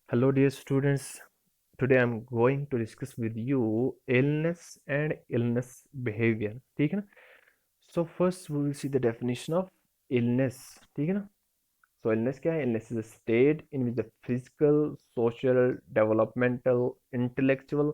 Hello, dear students. Today I'm going to discuss with you illness and illness behavior. ठीक है ना? So first we will see the definition of illness. ठीक है ना? So illness क्या है? Illness is a state in which the physical, social, developmental, intellectual,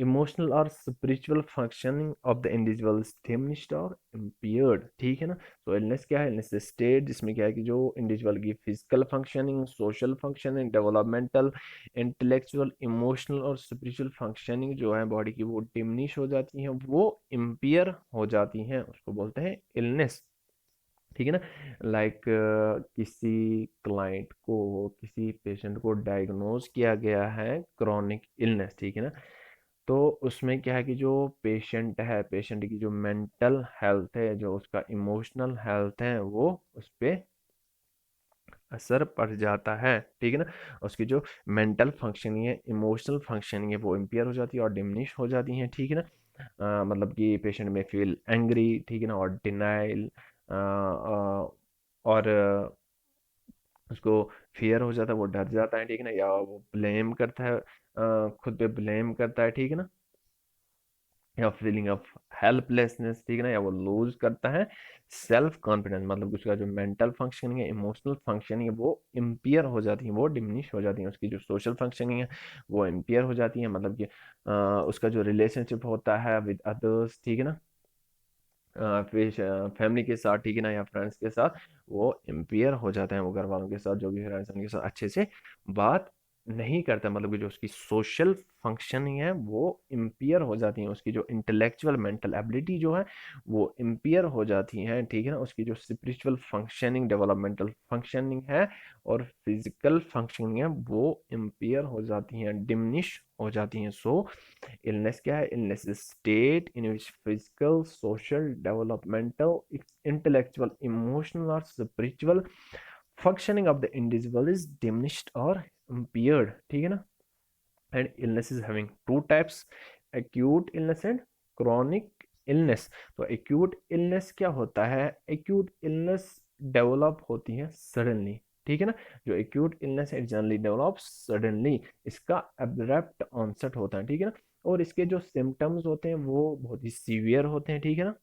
emotional or spiritual functioning of the individual is diminished or impaired. ठीक है ना? So illness क्या है? Illness is a state जिसमें क्या है कि जो इंडिविजुअल की physical functioning, social functioning, developmental, intellectual, emotional और स्पिरिचुअल फंक्शनिंग जो है बॉडी की वो डिमिनिश हो जाती हैं, वो इम्पेयर हो जाती हैं, उसको बोलते हैं इलनेस। ठीक है ना? लाइक किसी क्लाइंट को, किसी पेशेंट को डायग्नोज किया गया है क्रॉनिक इलनेस। ठीक है ना? तो उसमें क्या है कि जो पेशेंट है, पेशेंट की जो मेंटल हेल्थ है, जो उसका इमोशनल हेल्थ है, वो उस पर असर पड़ जाता है। ठीक है ना? उसकी जो मेंटल फंक्शनिंग है, इमोशनल फंक्शनिंग है, वो इम्पेयर हो जाती है और डिमिनिश हो जाती है। ठीक है ना? मतलब कि पेशेंट में फील एंग्री, ठीक है ना, और डिनाइल, और उसको फियर हो जाता है, वो डर जाता है। ठीक है ना? या वो ब्लेम करता है, खुद पे ब्लेम करता है। ठीक है ना? या फीलिंग ऑफ हेल्पलेसनेस, ठीक है ना, या वो लूज करता है सेल्फ कॉन्फिडेंस। मतलब कि उसका जो मेंटल फंक्शनिंग है, इमोशनल फंक्शनिंग है, वो इम्पेयर हो जाती है, वो डिमिनिश हो जाती है। उसकी जो सोशल फंक्शनिंग है वो इम्पेयर हो जाती है। मतलब कि उसका जो रिलेशनशिप होता है विद अदर्स, ठीक है ना, फिर फैमिली के साथ, ठीक है ना, या फ्रेंड्स के साथ, वो इम्पेयर हो जाते हैं। वो घर वालों के साथ, जो भी फ्रेंड्स उनके साथ अच्छे से बात नहीं करता। मतलब कि जो उसकी सोशल फंक्शनिंग है वो इम्पेयर हो जाती है। उसकी जो इंटेलेक्चुअल मेंटल एबिलिटी जो है वो इम्पेयर हो जाती है। ठीक है ना? उसकी जो स्पिरिचुअल फंक्शनिंग, डेवलपमेंटल फंक्शनिंग है और फिजिकल फंक्शनिंग है, वो इम्पेयर हो जाती हैं, डिमिनिश हो जाती हैं। सो इलनेस क्या है? Illness is state in which physical, social, developmental, intellectual, emotional और spiritual functioning of the individual is diminished or impaired. ठीक है ना? And illness is having two types: acute illness and chronic illness. तो acute illness क्या होता है? acute illness develop होती है सडनली। ठीक है ना? जो acute illness है जनरली डेवलप सडनली, इसका abrupt onset होता है। ठीक है ना? और इसके जो सिम्टम्स होते हैं वो बहुत ही सीवियर होते हैं। ठीक है ना?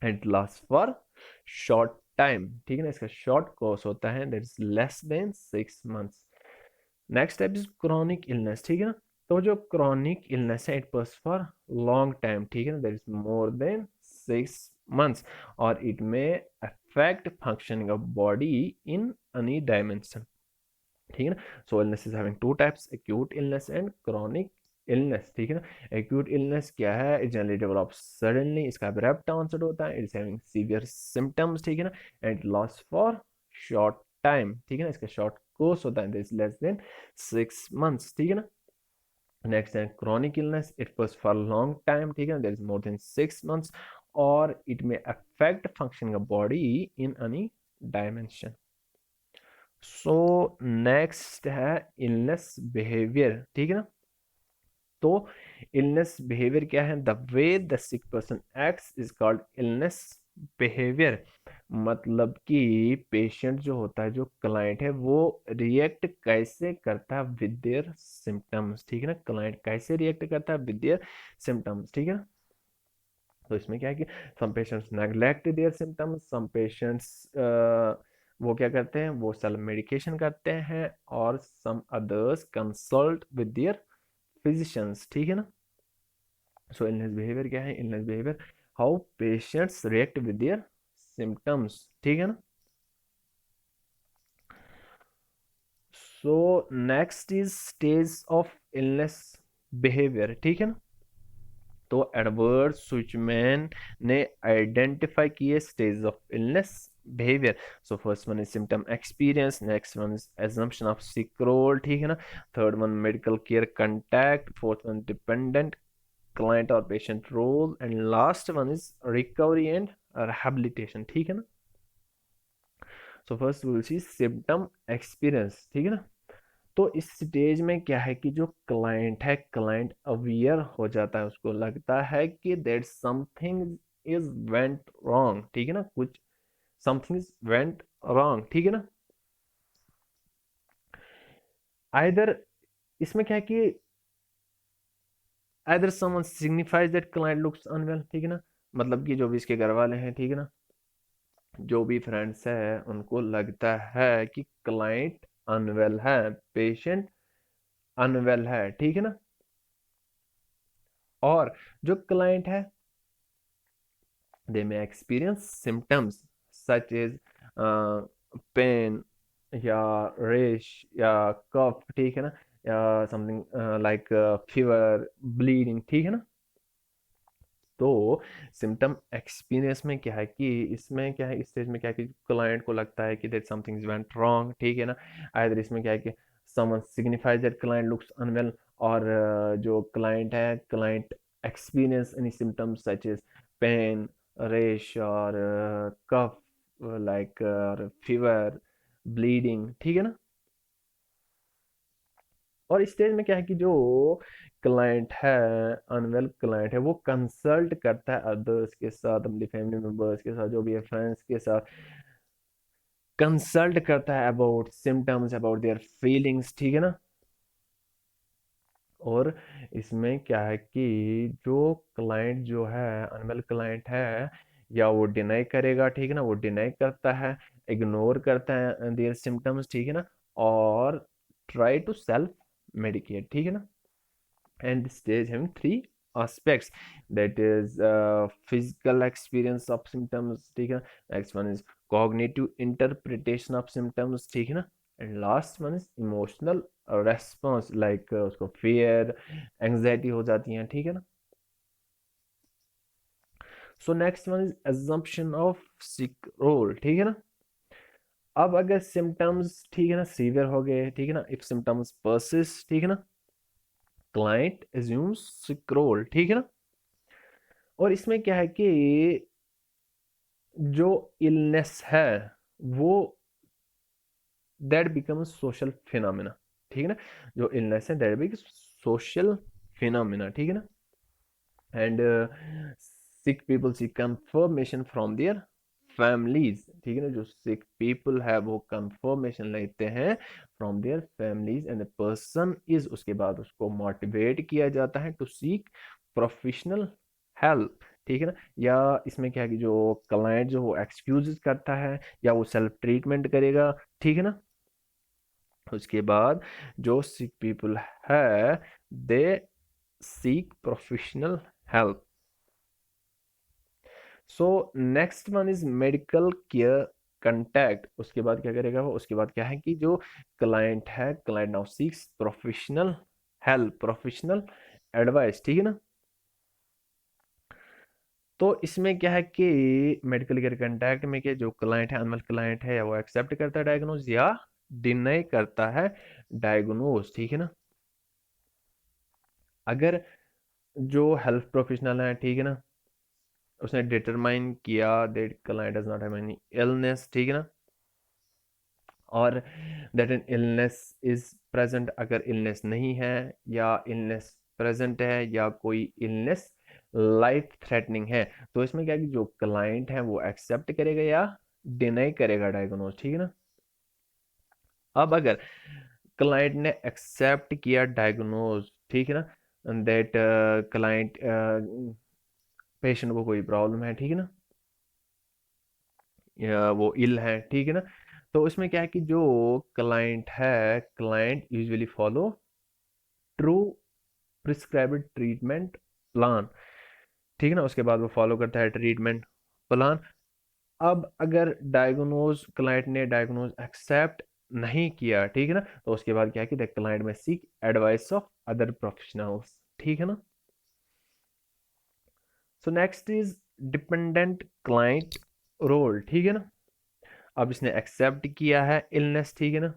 And last for short time. ठीक है ना? इसका शॉर्ट कोर्स होता है, that is less than 6 months. Next type is chronic illness. ठीक है ना? तो जो क्रॉनिक इलनेस है, it persists for long time. ठीक है ना? That is more than 6 months, और it may affect functioning of body in any dimension. ठीक है ना? So illness is having two types: acute illness and chronic illness. ठीक है ना? एक्यूट इलनेस क्या है? इट जनरली डेवलप सडनली, इसका अब्रप्ट ऑनसेट होता है, इट्स हैविंग सीवियर सिम्टम्स। ठीक है ना? And it last for short time. ठीक है ना? इसका शॉर्ट कोर्स होता है, दिस लेस देन 6 मंथ्स। ठीक है ना? नेक्स्ट है chronic illness, it persists for long time. ठीक है ना? That is more than 6 months, और it may affect functioning of body in any dimension. So next है इलनेस बिहेवियर। ठीक है ना? तो इलनेस बिहेवियर क्या है? The way the sick person acts is called illness behaviour. मतलब कि पेशेंट जो होता है, जो क्लाइंट है, वो रिएक्ट कैसे करता है विद देयर सिम्टम्स। ठीक है ना? क्लाइंट कैसे रिएक्ट करता है विद देयर सिम्टम्स। ठीक है ना? तो इसमें क्या है कि some patients neglect their symptoms, some patients वो क्या करते हैं, वो सेल्फ मेडिकेशन करते हैं, और some others consult with their physicians. ठीक है ना? सो इलनेस बिहेवियर क्या है? Illness behaviour, how patients react with their symptoms. ठीक है ना? So next is stage of illness behaviour. ठीक है ना? तो एडवर्ड स्विचमैन ने आइडेंटिफाई किए stage of illness behaviour. So first one is symptom experience, next one is assumption of sick role. ठीक है ना? Third one medical care contact, fourth one dependent client और patient role, and last one is recovery and rehabilitation. ठीक है ना? So first will see symptom experience. ठीक है ना? तो इस स्टेज में क्या है कि जो क्लाइंट है, क्लाइंट अवेयर हो जाता है, उसको लगता है कि that something is went wrong. ठीक है ना? कुछ समथिंग इज वेंट रॉन्ग। ठीक है ना? आइदर इसमें क्या है कि either someone signifies that client looks unwell, ठीक है ना, मतलब कि जो भी इसके घर वाले हैं, ठीक है ना, जो भी फ्रेंड्स है उनको लगता है कि क्लाइंट अनवेल है, पेशेंट अनवेल है, ठीक है ना, और जो क्लाइंट है they may experience symptoms such as pain या रेश या कफ, ठीक है ना, या समथिंग लाइक फीवर, ब्लीडिंग, ठीक है ना। तो सिम्टम एक्सपीरियंस में क्या है कि इसमें क्या है, इस स्टेज में क्या है कि क्लाइंट को लगता है कि that something is went wrong, ठीक है ना। आइदर इसमें क्या है कि someone signifies that client looks unwell, और जो क्लाइंट है, client experience any symptoms such as pain, rash और कफ, लाइक फीवर, ब्लीडिंग, ठीक है ना। और इस स्टेज में क्या है कि जो क्लाइंट है, अनवेल क्लाइंट है, वो कंसल्ट करता है अदर्स के साथ, अपनी फैमिली मेंबर्स के साथ, जो भी है फ्रेंड्स के साथ, कंसल्ट करता है about symptoms, about their feelings, ठीक है ना। और इसमें क्या है कि जो क्लाइंट जो है, अनवेल क्लाइंट है, या वो डिनाई करेगा, ठीक है ना, वो डिनाई करता है, इग्नोर करता है देयर सिम्टम्स, ठीक है ना, और ट्राई टू सेल्फ मेडिकेट, ठीक है ना। And this stage having three aspects, that is physical experience of symptoms, ठीक है, next one is cognitive interpretation of symptoms, ठीक है ना, and last one is emotional response, like उसको fear, anxiety हो जाती है, ठीक है ना। so next one is assumption of sick role, ठीक है ना। अब अगर symptoms, ठीक है ना, सीवियर हो गए, ठीक है ना, if symptoms persist, ठीक है ना, client assumes sick role, ठीक है ना। और इसमें क्या है कि जो इलनेस है वो दैट बिकम्स सोशल फिनोमिना, ठीक है ना, जो इलनेस है दैट बिकम्स सोशल फिनोमिना, ठीक है ना। And sick people seek confirmation from their families, ठीक है ना, जो सिक पीपल है वो कंफर्मेशन लेते हैं from their families, and the person is, उसके बाद उसको मोटिवेट किया जाता है टू सीक प्रोफेशनल हेल्प, ठीक है ना। या इसमें क्या है कि जो क्लाइंट जो वो एक्सक्यूज करता है या वो सेल्फ ट्रीटमेंट करेगा, ठीक है ना। उसके बाद जो सिक पीपल है they seek professional help. So next one is medical care contact, उसके बाद क्या करेगा वो, उसके बाद क्या है कि जो क्लाइंट है, client now seeks professional help, professional advice, ठीक है ना। तो इसमें क्या है कि मेडिकल केयर कंटैक्ट में क्या, जो क्लाइंट है, अनवेल क्लाइंट है, या वो एक्सेप्ट करता है डायग्नोज या डिनाई करता है डायग्नोज, ठीक है ना। अगर जो हेल्थ प्रोफेशनल है, ठीक है ना, उसने डिटरमाइन किया that client does not have any illness, ठीक है ना, और that an illness is present, अगर इलनेस नहीं है या इलनेस प्रेजेंट है या कोई इलनेस लाइफ थ्रेटनिंग है, तो इसमें क्या है कि जो क्लाइंट है वो एक्सेप्ट करेगा या डिनाई करेगा डायग्नोज, ठीक है ना। अब अगर क्लाइंट ने एक्सेप्ट किया डायग्नोज, ठीक है ना, दैट क्लाइंट पेशेंट को कोई प्रॉब्लम है, ठीक है ना, या वो इल है, ठीक है ना, तो उसमें क्या है कि जो क्लाइंट है, client usually follow true prescribed treatment plan, ठीक है ना, उसके बाद वो फॉलो करता है ट्रीटमेंट प्लान। अब अगर डायग्नोज, क्लाइंट ने डायग्नोज एक्सेप्ट नहीं किया, ठीक है ना, तो उसके बाद क्या है कि the client may seek advice of other professionals, ठीक है ना। So next is dependent client role, ठीक है ना। अब इसने एक्सेप्ट किया है इलनेस, ठीक है ना,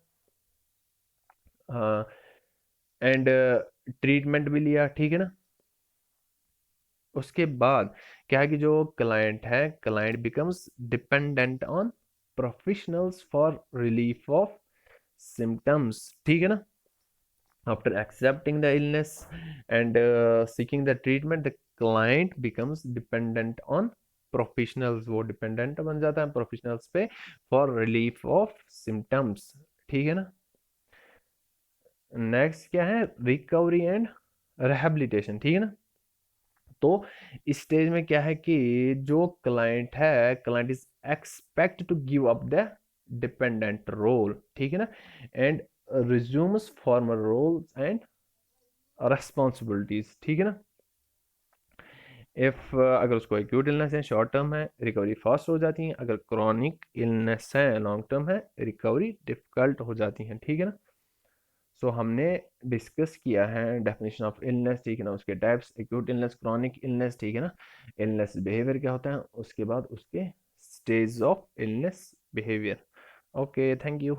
एंड ट्रीटमेंट भी लिया, ठीक है ना। उसके बाद क्या है कि जो क्लाइंट है, client becomes dependent on professionals for relief of symptoms, ठीक है ना। After accepting the illness and seeking the treatment, the client becomes dependent on professionals, वो डिपेंडेंट बन जाता है प्रोफेशनल्स पे फॉर रिलीफ ऑफ सिम्टम्स, ठीक है ना। नेक्स्ट क्या है, रिकवरी एंड रिहेबिलिटेशन, ठीक है ना। तो इस स्टेज में क्या है कि जो क्लाइंट है, client is expect to give up the dependent role, ठीक है ना, and resumes former roles and responsibilities, ठीक है ना। इफ अगर उसको एक्यूट इलनेस है, शॉर्ट टर्म है, रिकवरी फास्ट हो जाती है। अगर क्रॉनिक इलनेस है, लॉन्ग टर्म है, रिकवरी डिफिकल्ट हो जाती है, ठीक है ना। सो हमने डिस्कस किया है डेफिनेशन ऑफ इलनेस, ठीक है ना, उसके types, acute illness, chronic illness, ठीक है ना, इलनेस बिहेवियर क्या होता है, उसके बाद उसके stage of illness behaviour. Okay, thank you.